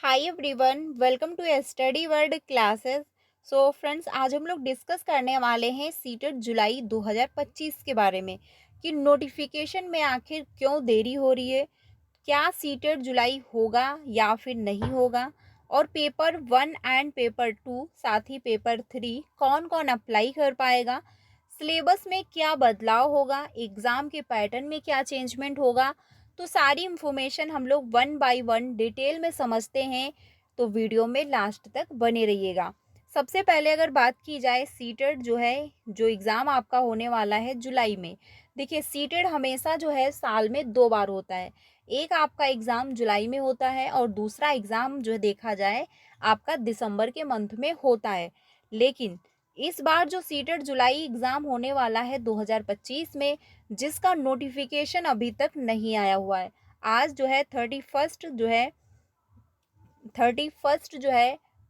Hi everyone, welcome to study world classes. So friends, आज हम लोग डिस्कस करने वाले हैं सीटेट जुलाई 2025 के बारे में कि नोटिफिकेशन में आखिर क्यों देरी हो रही है, क्या सीटेट जुलाई होगा या फिर नहीं होगा, और पेपर 1 एंड पेपर 2 साथ ही पेपर 3 कौन कौन अप्लाई कर पाएगा, सिलेबस में क्या बदलाव होगा, एग्ज़ाम के पैटर्न में क्या चेंजमेंट होगा। तो सारी इन्फॉर्मेशन हम लोग वन बाय वन डिटेल में समझते हैं, तो वीडियो में लास्ट तक बने रहिएगा। सबसे पहले अगर बात की जाए सीटेट जो है, जो एग्ज़ाम आपका होने वाला है जुलाई में। देखिए, सीटेट हमेशा जो है साल में 2 बार होता है। एक आपका एग्ज़ाम जुलाई में होता है और दूसरा एग्ज़ाम जो है देखा जाए आपका दिसंबर के मंथ में होता है। लेकिन इस बार जो सीटेट जुलाई एग्ज़ाम होने वाला है 2025 में, जिसका नोटिफिकेशन अभी तक नहीं आया हुआ है। आज जो है 31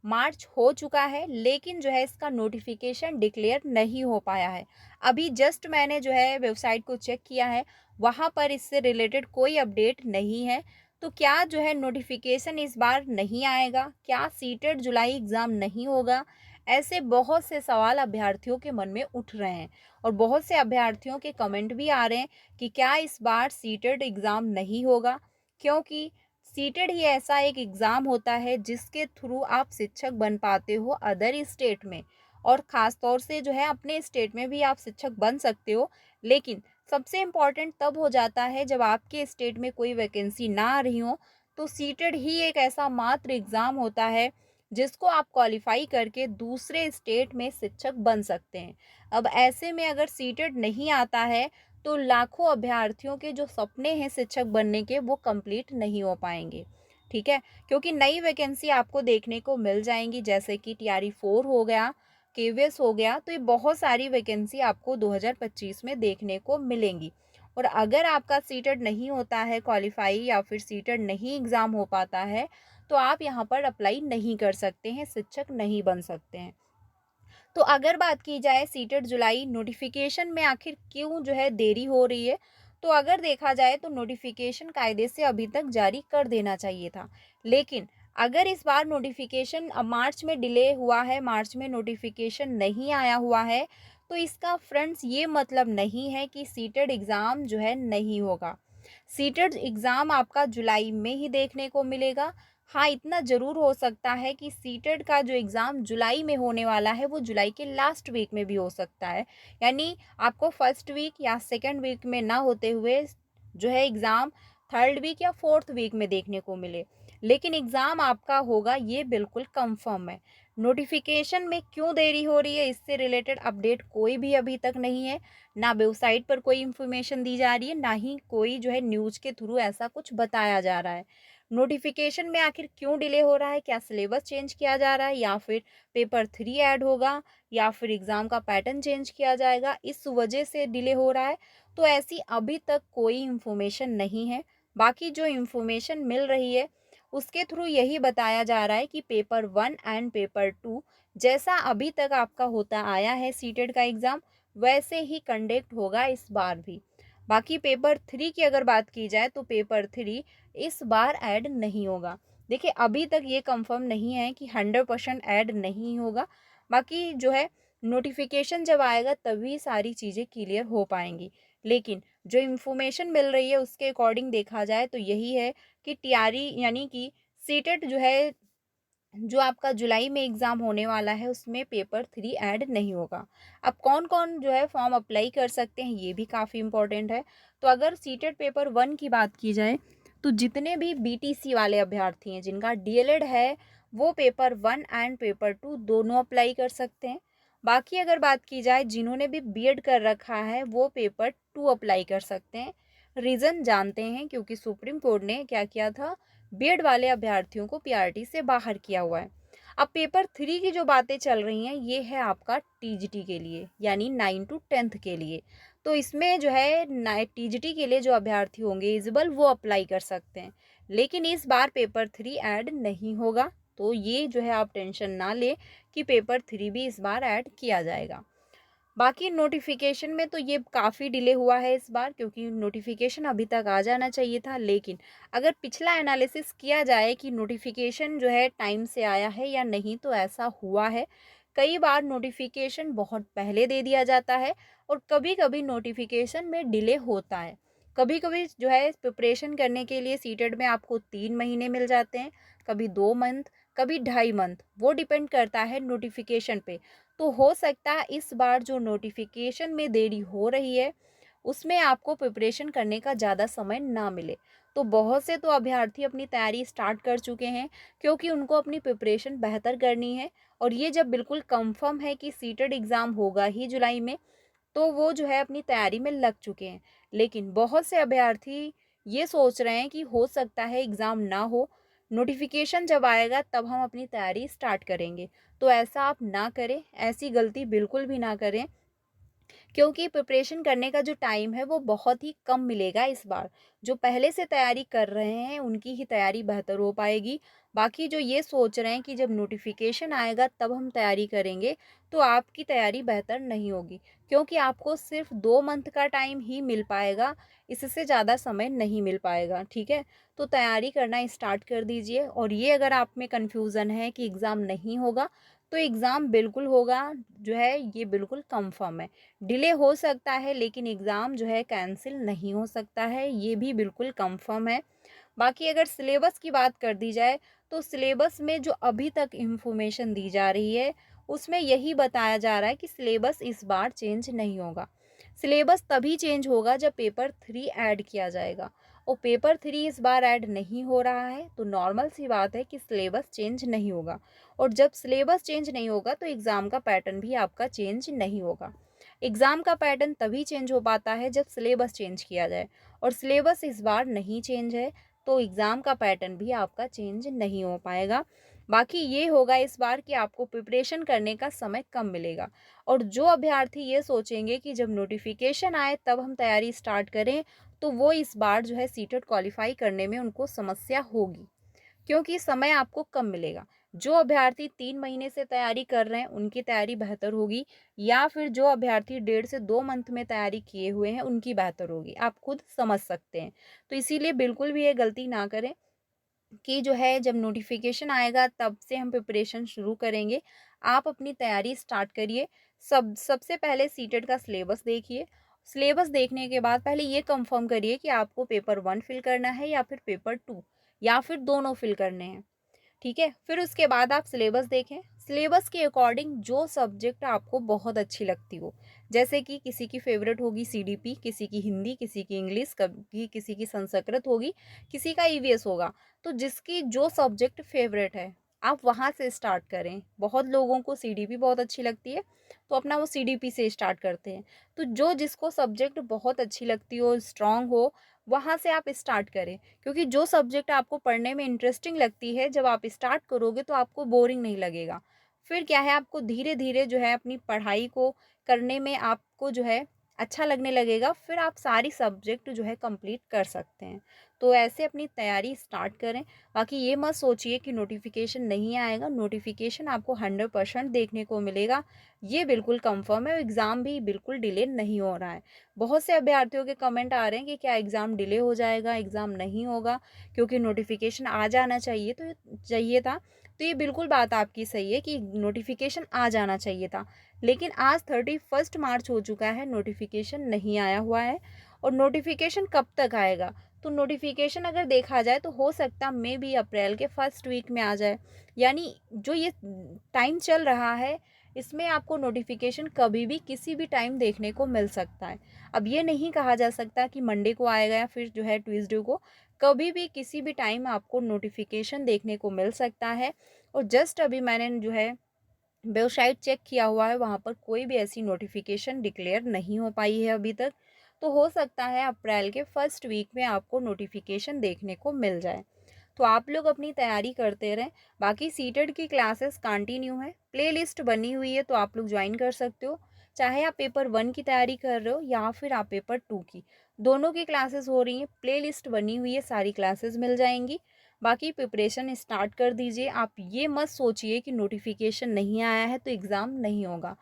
मार्च हो चुका है, लेकिन जो है इसका नोटिफिकेशन डिक्लेयर नहीं हो पाया है। अभी जस्ट मैंने जो है वेबसाइट को चेक किया है, वहाँ पर इससे रिलेटेड कोई अपडेट नहीं है। तो क्या जो है नोटिफिकेशन इस बार नहीं आएगा, क्या सीटेट जुलाई एग्ज़ाम नहीं होगा, ऐसे बहुत से सवाल अभ्यर्थियों के मन में उठ रहे हैं। और बहुत से अभ्यर्थियों के कमेंट भी आ रहे हैं कि क्या इस बार सीटेट एग्ज़ाम नहीं होगा, क्योंकि सीटेट ही ऐसा एक एग्ज़ाम होता है जिसके थ्रू आप शिक्षक बन पाते हो अदर स्टेट में, और ख़ास तौर से जो है अपने स्टेट में भी आप शिक्षक बन सकते हो। लेकिन सबसे इम्पॉर्टेंट तब हो जाता है जब आपके स्टेट में कोई वैकेंसी ना आ रही हो। तो सीटेट ही एक ऐसा मात्र एग्ज़ाम होता है जिसको आप क्वालिफाई करके दूसरे स्टेट में शिक्षक बन सकते हैं। अब ऐसे में अगर सीटेट नहीं आता है तो लाखों अभ्यर्थियों के जो सपने हैं शिक्षक बनने के, वो कंप्लीट नहीं हो पाएंगे। ठीक है, क्योंकि नई वैकेंसी आपको देखने को मिल जाएंगी, जैसे कि टीआरई 4 हो गया, केवीएस हो गया। तो ये बहुत सारी वैकेंसी आपको 2025 में देखने को मिलेंगी। और अगर आपका सीटेट नहीं होता है क्वालिफाई, या फिर सीटेट नहीं एग्ज़ाम हो पाता है, तो आप यहाँ पर अप्लाई नहीं कर सकते हैं, शिक्षक नहीं बन सकते हैं। तो अगर बात की जाए सीटेट जुलाई नोटिफिकेशन में आखिर क्यों जो है देरी हो रही है, तो अगर देखा जाए तो नोटिफिकेशन कायदे से अभी तक जारी कर देना चाहिए था। लेकिन अगर इस बार नोटिफिकेशन मार्च में डिले हुआ है, मार्च में नोटिफिकेशन नहीं आया हुआ है, तो इसका फ्रेंड्स ये मतलब नहीं है कि सीटेट एग्ज़ाम जो है नहीं होगा। सीटेट एग्ज़ाम आपका जुलाई में ही देखने को मिलेगा। हाँ, इतना ज़रूर हो सकता है कि सीटेट का जो एग्ज़ाम जुलाई में होने वाला है, वो जुलाई के लास्ट वीक में भी हो सकता है। यानी आपको फर्स्ट वीक या सेकंड वीक में ना होते हुए जो है एग्ज़ाम थर्ड वीक या फोर्थ वीक में देखने को मिले। लेकिन एग्ज़ाम आपका होगा, ये बिल्कुल कंफर्म है। नोटिफिकेशन में क्यों देरी हो रही है, इससे रिलेटेड अपडेट कोई भी अभी तक नहीं है। ना वेबसाइट पर कोई इन्फॉर्मेशन दी जा रही है, ना ही कोई जो है न्यूज़ के थ्रू ऐसा कुछ बताया जा रहा है। नोटिफिकेशन में आखिर क्यों डिले हो रहा है, क्या सिलेबस चेंज किया जा रहा है, या फिर पेपर 3 ऐड होगा, या फिर एग्ज़ाम का पैटर्न चेंज किया जाएगा, इस वजह से डिले हो रहा है। तो ऐसी अभी तक कोई इन्फॉर्मेशन नहीं है। बाकी जो इन्फॉर्मेशन मिल रही है उसके थ्रू यही बताया जा रहा है कि पेपर 1 एंड पेपर 2 जैसा अभी तक आपका होता आया है सीटेट का एग्ज़ाम, वैसे ही कंडक्ट होगा इस बार भी। बाकी पेपर 3 की अगर बात की जाए तो पेपर 3 इस बार ऐड नहीं होगा। देखिए, अभी तक ये कंफर्म नहीं है कि 100% ऐड नहीं होगा। बाकी जो है नोटिफिकेशन जब आएगा तभी सारी चीज़ें क्लियर हो पाएंगी। लेकिन जो इन्फॉर्मेशन मिल रही है उसके अकॉर्डिंग देखा जाए तो यही है कि टीआरई यानी कि सीटेट जो है, जो आपका जुलाई में एग्ज़ाम होने वाला है, उसमें पेपर 3 ऐड नहीं होगा। अब कौन-कौन जो है फॉर्म अप्लाई कर सकते हैं, ये भी काफ़ी इम्पोर्टेंट है। तो अगर सीटेट पेपर 1 की बात की जाए, तो जितने भी बीटीसी वाले अभ्यर्थी हैं, जिनका डीएलएड है, वो पेपर 1 एंड पेपर 2 दोनों अप्लाई कर सकते हैं। बाकी अगर बात की जाए जिन्होंने भी बीएड कर रखा है, वो पेपर 2 अप्लाई कर सकते हैं। रीज़न जानते हैं, क्योंकि सुप्रीम कोर्ट ने क्या किया था, बीएड वाले अभ्यर्थियों को पीआरटी से बाहर किया हुआ है। अब पेपर 3 की जो बातें चल रही हैं, ये है आपका टीजीटी के लिए, यानी 9 टू 10th के लिए। तो इसमें जो है टीजीटी के लिए जो अभ्यर्थी होंगे एलिजिबल, वो अप्लाई कर सकते हैं। लेकिन इस बार पेपर 3 ऐड नहीं होगा। तो ये जो है आप टेंशन ना ले कि पेपर 3 भी इस बार ऐड किया जाएगा। बाकी नोटिफ़िकेशन में तो ये काफ़ी डिले हुआ है इस बार, क्योंकि नोटिफ़िकेशन अभी तक आ जाना चाहिए था। लेकिन अगर पिछला एनालिसिस किया जाए कि नोटिफ़िकेशन जो है टाइम से आया है या नहीं, तो ऐसा हुआ है। कई बार नोटिफ़िकेशन बहुत पहले दे दिया जाता है और कभी-कभी नोटिफ़िकेशन में डिले होता है। कभी-कभी जो है प्रिपरेशन करने के लिए सीटेट में आपको 3 महीने मिल जाते हैं, कभी 2 मंथ, कभी ढाई मंथ, वो डिपेंड करता है नोटिफ़िकेशन पे। तो हो सकता है इस बार जो नोटिफिकेशन में देरी हो रही है, उसमें आपको प्रिपरेशन करने का ज़्यादा समय ना मिले। तो बहुत से तो अभ्यर्थी अपनी तैयारी स्टार्ट कर चुके हैं, क्योंकि उनको अपनी प्रिपरेशन बेहतर करनी है। और ये जब बिल्कुल कंफर्म है कि सीटेड एग्ज़ाम होगा ही जुलाई में, तो वो जो है अपनी तैयारी में लग चुके हैं। लेकिन बहुत से अभ्यर्थी ये सोच रहे हैं कि हो सकता है एग्ज़ाम ना हो, नोटिफ़िकेशन जब आएगा तब हम अपनी तैयारी स्टार्ट करेंगे। तो ऐसा आप ना करें, ऐसी गलती बिल्कुल भी ना करें। क्योंकि प्रिपरेशन करने का जो टाइम है वो बहुत ही कम मिलेगा इस बार। जो पहले से तैयारी कर रहे हैं उनकी ही तैयारी बेहतर हो पाएगी। बाकी जो ये सोच रहे हैं कि जब नोटिफ़िकेशन आएगा तब हम तैयारी करेंगे, तो आपकी तैयारी बेहतर नहीं होगी। क्योंकि आपको सिर्फ़ 2 मंथ का टाइम ही मिल पाएगा, इससे ज़्यादा समय नहीं मिल पाएगा, ठीक है? तो तैयारी करना स्टार्ट कर दीजिए। और ये अगर आप में कन्फ्यूज़न है कि एग्ज़ाम नहीं होगा, तो एग्ज़ाम बिल्कुल होगा, जो है ये बिल्कुल कन्फर्म है। डिले हो सकता है लेकिन एग्ज़ाम जो है कैंसिल नहीं हो सकता है, ये भी बिल्कुल कंफर्म है। बाकी अगर सिलेबस की बात कर दी जाए, तो सिलेबस में जो अभी तक इन्फॉर्मेशन दी जा रही है, उसमें यही बताया जा रहा है कि सिलेबस इस बार चेंज नहीं होगा। सिलेबस तभी चेंज होगा जब पेपर 3 ऐड किया जाएगा, और पेपर 3 इस बार ऐड नहीं हो रहा है, तो नॉर्मल सी बात है कि सिलेबस चेंज नहीं होगा। और जब सिलेबस चेंज नहीं होगा, तो एग्ज़ाम का पैटर्न भी आपका चेंज नहीं होगा। एग्ज़ाम का पैटर्न तभी चेंज हो पाता है जब सिलेबस चेंज किया जाए, और सिलेबस इस बार नहीं चेंज है, तो एग्ज़ाम का पैटर्न भी आपका चेंज नहीं हो पाएगा। बाकी ये होगा इस बार कि आपको प्रिपरेशन करने का समय कम मिलेगा। और जो अभ्यर्थी ये सोचेंगे कि जब नोटिफिकेशन आए तब हम तैयारी स्टार्ट करें, तो वो इस बार जो है सीटेट क्वालिफाई करने में उनको समस्या होगी, क्योंकि समय आपको कम मिलेगा। जो अभ्यर्थी 3 महीने से तैयारी कर रहे हैं, उनकी तैयारी बेहतर होगी, या फिर जो अभ्यर्थी 1.5 से 2 मंथ में तैयारी किए हुए हैं, उनकी बेहतर होगी। आप खुद समझ सकते हैं। तो इसीलिए बिल्कुल भी ये गलती ना करें कि जो है जब नोटिफ़िकेशन आएगा तब से हम प्रिपरेशन शुरू करेंगे। आप अपनी तैयारी स्टार्ट करिए। सबसे पहले सीटेट का सिलेबस देखिए। सिलेबस देखने के बाद पहले ये कंफर्म करिए कि आपको पेपर 1 फिल करना है या फिर पेपर 2, या फिर दोनों फिल करने हैं। ठीक है? फिर उसके बाद आप सिलेबस देखें। सिलेबस के अकॉर्डिंग जो सब्जेक्ट आपको बहुत अच्छी लगती हो, जैसे कि किसी की फ़ेवरेट होगी सीडीपी, किसी की हिंदी, किसी की इंग्लिश, कभी किसी की संस्कृत होगी, किसी का ईवीएस होगा। तो जिसकी जो सब्जेक्ट फ़ेवरेट है, आप वहाँ से स्टार्ट करें। बहुत लोगों को सीडीपी बहुत अच्छी लगती है, तो अपना वो सीडीपी से स्टार्ट करते हैं। तो जो जिसको सब्जेक्ट बहुत अच्छी लगती हो, स्ट्रॉन्ग हो, वहाँ से आप स्टार्ट करें। क्योंकि जो सब्जेक्ट आपको पढ़ने में इंटरेस्टिंग लगती है, जब आप स्टार्ट करोगे तो आपको बोरिंग नहीं लगेगा। फिर क्या है, आपको धीरे-धीरे जो है अपनी पढ़ाई को करने में आपको जो है अच्छा लगने लगेगा, फिर आप सारी सब्जेक्ट जो है कंप्लीट कर सकते हैं। तो ऐसे अपनी तैयारी स्टार्ट करें। बाकी ये मत सोचिए कि नोटिफ़िकेशन नहीं आएगा, नोटिफ़िकेशन आपको 100% देखने को मिलेगा, ये बिल्कुल कन्फर्म है। एग्ज़ाम भी बिल्कुल डिले नहीं हो रहा है। बहुत से अभ्यर्थियों के कमेंट आ रहे हैं कि क्या एग्ज़ाम डिले हो जाएगा, एग्ज़ाम नहीं होगा, क्योंकि नोटिफ़िकेशन आ जाना चाहिए था। तो ये बिल्कुल बात आपकी सही है कि नोटिफ़िकेशन आ जाना चाहिए था। लेकिन आज 31 मार्च हो चुका है, नोटिफ़िकेशन नहीं आया हुआ है। और नोटिफ़िकेशन कब तक आएगा? तो नोटिफ़िकेशन अगर देखा जाए तो हो सकता है मे बी अप्रैल के फर्स्ट वीक में आ जाए। यानी जो ये टाइम चल रहा है, इसमें आपको नोटिफ़िकेशन कभी भी किसी भी टाइम देखने को मिल सकता है। अब ये नहीं कहा जा सकता कि मंडे को आएगा या फिर जो है ट्यूसडे को, कभी भी किसी भी टाइम आपको नोटिफ़िकेशन देखने को मिल सकता है। और जस्ट अभी मैंने जो है वेबसाइट चेक किया हुआ है, वहाँ पर कोई भी ऐसी नोटिफ़िकेशन डिक्लेयर नहीं हो पाई है अभी तक। तो हो सकता है अप्रैल के फर्स्ट वीक में आपको नोटिफ़िकेशन देखने को मिल जाए। तो आप लोग अपनी तैयारी करते रहें। बाकी सीटेट की क्लासेस कंटिन्यू है, प्लेलिस्ट बनी हुई है, तो आप लोग ज्वाइन कर सकते हो। चाहे आप पेपर 1 की तैयारी कर रहे हो या फिर आप पेपर 2 की, दोनों की क्लासेस हो रही हैं, प्लेलिस्ट बनी हुई है, सारी क्लासेस मिल जाएंगी। बाकी प्रिपरेशन स्टार्ट कर दीजिए। आप ये मत सोचिए कि नोटिफिकेशन नहीं आया है तो एग्ज़ाम नहीं होगा।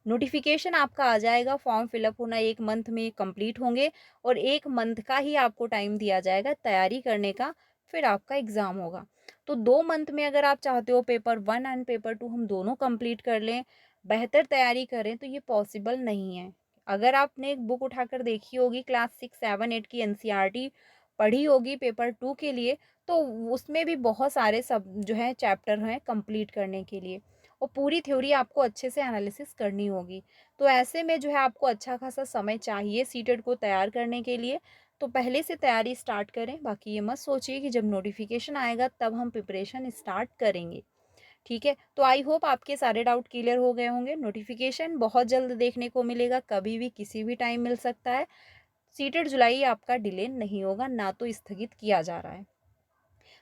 नोटिफिकेशन आपका आ जाएगा, फॉर्म फिलअप होना 1 मंथ में कंप्लीट होंगे और 1 मंथ का ही आपको टाइम दिया जाएगा तैयारी करने का, फिर आपका एग्ज़ाम होगा। तो 2 मंथ में अगर आप चाहते हो पेपर 1 एंड पेपर 2 हम दोनों कंप्लीट कर लें, बेहतर तैयारी करें, तो ये पॉसिबल नहीं है। अगर आपने एक बुक उठाकर देखी होगी क्लास 6, 7, 8 की एनसीईआरटी पढ़ी होगी पेपर 2 के लिए, तो उसमें भी बहुत सारे सब जो है चैप्टर हैं कंप्लीट करने के लिए और पूरी थ्योरी आपको अच्छे से एनालिसिस करनी होगी। तो ऐसे में जो है आपको अच्छा खासा समय चाहिए सीटेट को तैयार करने के लिए, तो पहले से तैयारी स्टार्ट करें। बाकी ये मत सोचिए कि जब नोटिफिकेशन आएगा तब हम प्रिपरेशन स्टार्ट करेंगे, ठीक है? तो आई होप आपके सारे डाउट क्लियर हो गए होंगे। नोटिफिकेशन बहुत जल्द देखने को मिलेगा, कभी भी किसी भी टाइम मिल सकता है। सीटेट जुलाई आपका डिले नहीं होगा, ना तो स्थगित किया जा रहा है।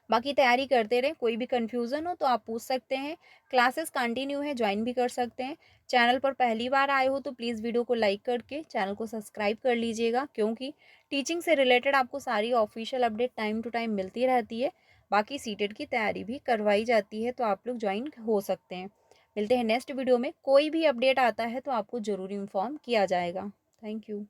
बाकी तैयारी करते रहें, कोई भी कन्फ्यूज़न हो तो आप पूछ सकते हैं। क्लासेस कंटिन्यू है, ज्वाइन भी कर सकते हैं। चैनल पर पहली बार आए हो तो प्लीज़ वीडियो को लाइक करके चैनल को सब्सक्राइब कर लीजिएगा, क्योंकि टीचिंग से रिलेटेड आपको सारी official update time to time मिलती रहती है। बाकी सीटेट की तैयारी भी करवाई जाती है, तो आप लोग ज्वाइन हो सकते हैं। मिलते हैं नेक्स्ट वीडियो में, कोई भी अपडेट आता है तो आपको ज़रूर इन्फॉर्म किया जाएगा। Thank you.